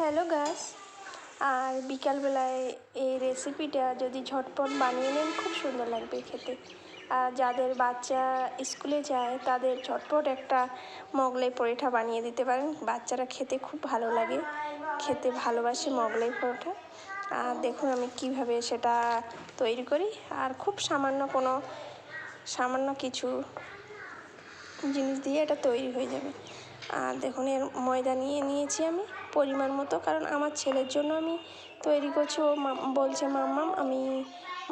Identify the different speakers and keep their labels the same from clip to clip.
Speaker 1: Hello গাছ। আর বিকালবেলায় এই রেসিপিটা যদি ঝটপট বানিয়ে নেন খুব সুন্দর লাগবে খেতে। আর যাদের বাচ্চা স্কুলে যায় তাদের ঝটপট একটা মোগলাই পরোটা বানিয়ে দিতে পারেন। বাচ্চারা খেতে খুব ভালো লাগে, খেতে ভালোবাসে মোগলাই পরোটা। আর দেখুন আমি কিভাবে সেটা তৈরি করি। আর খুব সামান্য কিছু জিনিস দিয়ে এটা তৈরি হয়ে যাবে। আর দেখুন এর ময়দা নিয়েছি আমি পরিমাণ মতো, কারণ আমার ছেলের জন্য আমি তৈরি করছি। ও বলছে মাম্মাম আমি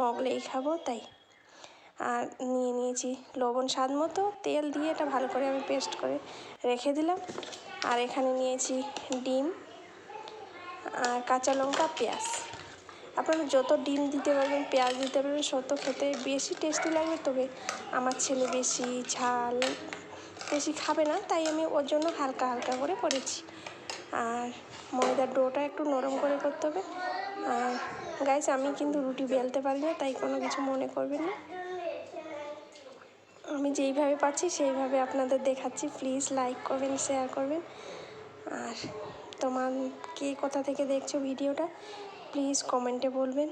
Speaker 1: মোগলাই খাবো, তাই। আর নিয়েছি লবণ স্বাদ মতো, তেল দিয়ে এটা ভালো করে আমি পেস্ট করে রেখে দিলাম। আর এখানে নিয়েছি ডিম আর কাঁচা লঙ্কা, পেঁয়াজ। আপনারা যত ডিম দিতে পারবেন, পেঁয়াজ দিতে পারবেন, তত খেতে বেশি টেস্টি লাগবে। তবে আমার ছেলে বেশি ঝাল বেশি খাবে না, তাই আমি ওর জন্য হালকা হালকা করে করেছি। আর ময়দার ডোটা একটু নরম করে করতে হবে। আর গাইস, আমি কিন্তু রুটি বেলতে পারি না, তাই কোনো কিছু মনে করবেন না। আমি যেইভাবে পাচ্ছি সেইভাবে আপনাদের দেখাচ্ছি। প্লিজ লাইক করবেন, শেয়ার করবেন। আর তোমার কে কোথা থেকে দেখছো ভিডিওটা প্লিজ কমেন্টে বলবেন।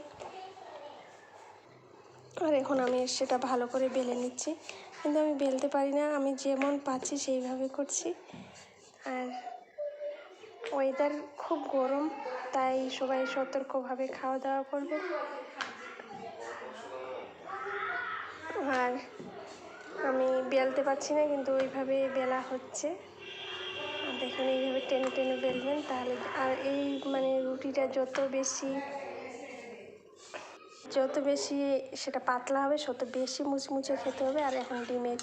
Speaker 1: আর এখন আমি সেটা ভালো করে বেলে নিচ্ছি, কিন্তু আমি বেলতে পারি না, আমি যেমন পাচ্ছি সেইভাবে করছি। আর ওয়েদার খুব গরম, তাই সবাই সতর্কভাবে খাওয়া দাওয়া করবেন। আর আমি বেলতে পারছি না, কিন্তু ওইভাবে বেলা হচ্ছে। আর দেখুন এইভাবে টেনে টেনে বেলবেন, তাহলে। আর এই রুটিটা যত বেশি সেটা পাতলা হবে, তত বেশি মুচমুচে খেতে হবে। আর এখন ডিমের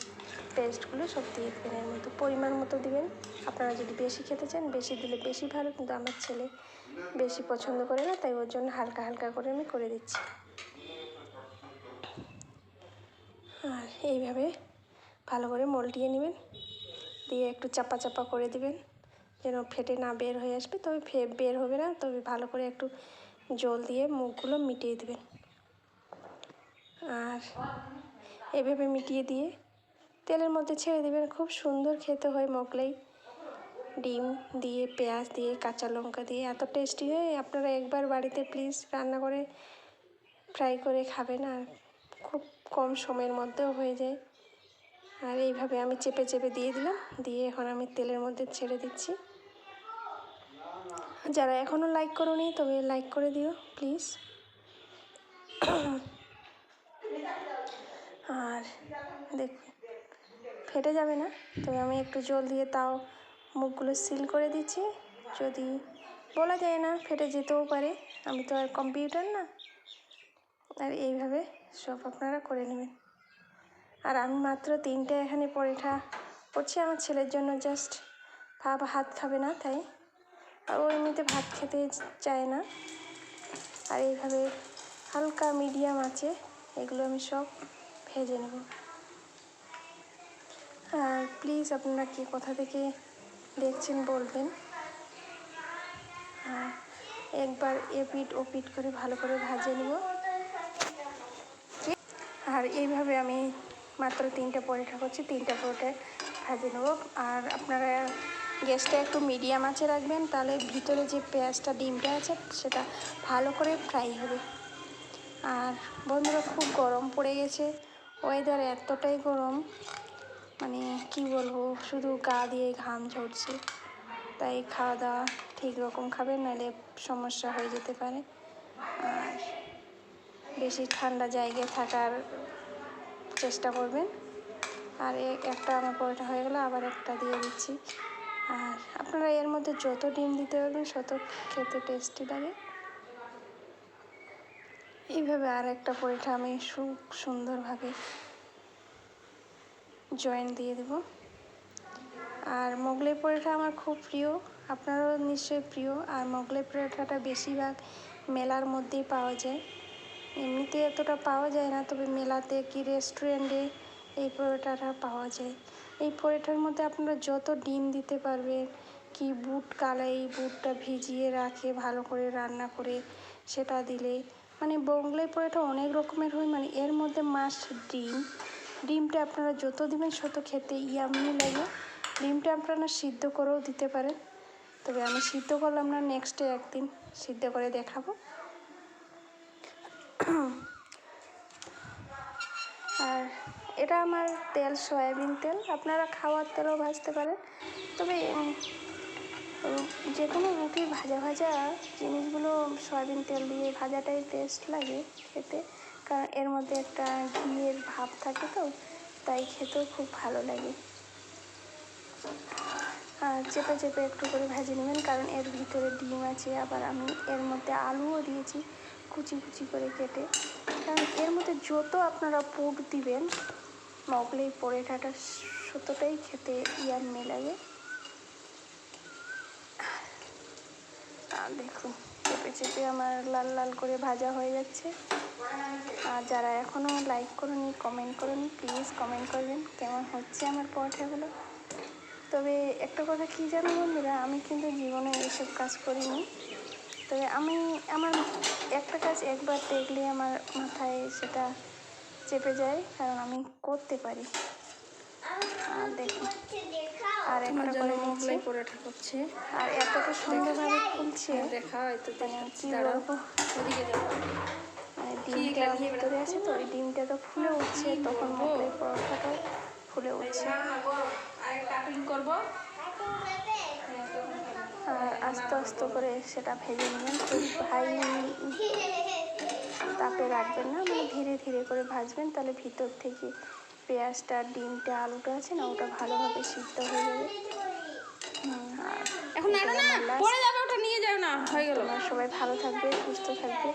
Speaker 1: পেস্টগুলো সব দিয়ে দেবেন, এর মতো পরিমাণ মতো দিবেন। আপনারা যদি বেশি খেতে চান বেশি দিলে বেশি ভালো, কিন্তু আমার ছেলে বেশি পছন্দ করে না, তাই ওর জন্য হালকা হালকা করে আমি করে দিচ্ছি। আর এইভাবে ভালো করে মল্টিয়ে নেবেন, দিয়ে একটু চাপা চাপা করে দিবেন যেন ফেটে না বের হয়ে আসবে। তবে বের হবে না, তবে ভালো করে একটু জল দিয়ে মুখগুলো মিটিয়ে দেবেন। আর এভাবে মিটিয়ে দিয়ে তেলের মধ্যে ছেড়ে দেবেন। খুব সুন্দর খেতে হয় মোগলাই, ডিম দিয়ে, পেঁয়াজ দিয়ে, কাঁচা লঙ্কা দিয়ে, এত টেস্টি হয়। আপনারা একবার বাড়িতে প্লিজ রান্না করে ফ্রাই করে খাবেন, আর খুব কম সময়ের মধ্যেও হয়ে যায়। আর এইভাবে আমি চেপে চেপে দিয়ে দিলাম, দিয়ে এখন আমি তেলের মধ্যে ছেড়ে দিচ্ছি। যারা এখনও লাইক করোনি তবে লাইক করে দিও প্লিজ। আর দেখুন ফেটে যাবে না, তবে আমি একটু জল দিয়ে তাও মুখগুলো সিল করে দিচ্ছি। যদি বলা যায় না, ফেটে যেতেও পারে, আমি তো আর কম্পিউটার না। আর এইভাবে সব আপনারা করে নেবেন। আর আমি মাত্র 3টে এখানে পরোটা করছি আমার ছেলের জন্য, জাস্ট ভাত খাবে না, তাই। আর ও এমনিতে ভাত খেতে চায় না। আর এইভাবে হালকা মিডিয়াম আছে এগুলো আমি সব ভেজে নেব। আর প্লিজ আপনারা কে কোথা থেকে দেখছেন বলবেন। আর একবার এপিট ওপিট করে ভালো করে ভাজে নেব। আর এইভাবে আমি মাত্র 3টে পরোটা করছি, 3টে পরোটা ভাজে নেব। আর আপনারা গ্যাসটা একটু মিডিয়াম আঁচে রাখবেন, তাহলে ভিতরে যে পেঁয়াজটা ডিমটা আছে সেটা ভালো করে ফ্রাই হবে। আর বন্ধুরা, খুব গরম পড়ে গেছে, ওয়েদার এতটাই গরম, কি বলবো, শুধু গা দিয়ে ঘাম ঝরছে। তাই খাওয়া দাওয়া ঠিক রকম খাবেন, নাহলে সমস্যা হয়ে যেতে পারে। আর বেশি ঠান্ডা জায়গায় থাকার চেষ্টা করবেন। আর একটা আমার পরোটা হয়ে গেলো, আবার একটা দিয়ে দিচ্ছি। আর আপনারা এর মধ্যে যত ডিম দিতে পারবেন তত খেতে টেস্টি লাগে। এইভাবে আর একটা পরোটা আমি খুব সুন্দরভাবে জয়েন দিয়ে দেব। আর মোগলাই পরোটা আমার খুব প্রিয়, আপনারও নিশ্চয়ই প্রিয়। আর মোগলাই পরোটাটা বেশিরভাগ মেলার মধ্যেই পাওয়া যায়, এমনিতে এতটা পাওয়া যায় না, তবে মেলাতে কি রেস্টুরেন্টে এই পরোটাটা পাওয়া যায়। এই পরোটার মধ্যে আপনারা যত ডিম দিতে পারবেন, কি বুট কালাই বুটটা ভিজিয়ে রাখে ভালো করে রান্না করে সেটা দিলে, মোগলাই পরোটা অনেক রকমের হয়। এর মধ্যে মাস্ট ডিমটা আপনারা যত দিবেন তত খেতে ইয়াম্মি লাগে। ডিমটা আপনারা সিদ্ধ করেও দিতে পারেন, তবে আমি সিদ্ধ করলাম না, নেক্সট ডে একদিন সিদ্ধ করে দেখাবো। আর এটা আমার তেল সয়াবিন তেল, আপনারা খাওয়ার তেলও ভাজতে পারেন। তবে যে কোনো রুটি ভাজা ভাজা জিনিসগুলো সয়াবিন তেল দিয়ে ভাজাটাই টেস্ট লাগে খেতে, কারণ এর মধ্যে একটা ঘিয়ের ভাব থাকে, তো তাই খেতেও খুব ভালো লাগে। আর চেপে চেপে একটু করে ভেজে নেবেন, কারণ এর ভিতরে ডিম আছে, আবার আমি এর মধ্যে আলুও দিয়েছি কুচি কুচি করে কেটে। কারণ এর মধ্যে যত আপনারা পুর দিবেন মোগলাই পরোটাটা ততটাই খেতে ইয়াম্মি লাগে। আর দেখুন চেপে চেপে আমার লাল লাল করে ভাজা হয়ে যাচ্ছে। আর যারা এখনও লাইক করুনি, কমেন্ট করুনি, প্লিজ কমেন্ট করবেন কেমন হচ্ছে আমার পরোটাগুলো। তবে একটা কথা কী জানো বন্ধুরা, আমি কিন্তু জীবনে এসব কাজ করিনি। তবে আমার একটা কাজ একবার দেখলে আমার মাথায় সেটা চেপে যায়, কারণ আমি করতে পারি। আর দেখুন আর একটা করে মোগলাই পরোটা করছে, আর এতটা সুন্দরভাবে ফুলছে কী বলবো। মানে ডিমটা ভিতরে আছে, তো ওই ডিমটা তো ফুলে উঠছে, তখন মোগলাই পরোটাটাও ফুলে উঠছে। আর আস্তে আস্তে করে সেটা ভেজে নেবেন, খুব হাই তাপে রাখবেন না, মানে ধীরে ধীরে করে ভাজবেন, তাহলে ভিতর থেকে পেঁয়াজটা, ডিমটা, আলুটা আছে না, ওটা ভালোভাবে সিদ্ধ হয়ে যাবে।
Speaker 2: এখন পড়ে যাবে, ওটা নিয়ে যাও না, হয়ে গেল।
Speaker 1: সবাই ভালো থাকবে, সুস্থ থাকবে।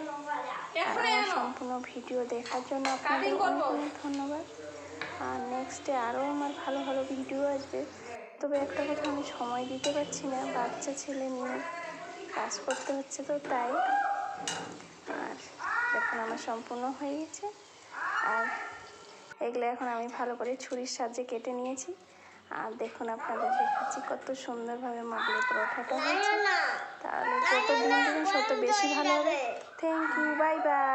Speaker 1: আর সম্পূর্ণ ভিডিও দেখার জন্য আপনাদের অনেক অনেক ধন্যবাদ। আর নেক্সটে আরও আমার ভালো ভালো ভিডিও আসবে। তবে একটা কথা, আমি সময় দিতে পারছি না, বাচ্চা ছেলে নিয়ে কাজ করতে হচ্ছে, তো তাই। আর দেখুন আমার সম্পূর্ণ হয়ে গেছে। আর এগুলো এখন আমি ভালো করে ছুরির সাহায্যে কেটে নিয়েছি। আর দেখুন আপনাদের দেখাচ্ছি কত সুন্দরভাবে মোগলাই পরোটাটা হয়েছে। তাহলে যত দিন দিবেন তত বেশি ভালো হবে। Thank you, bye by.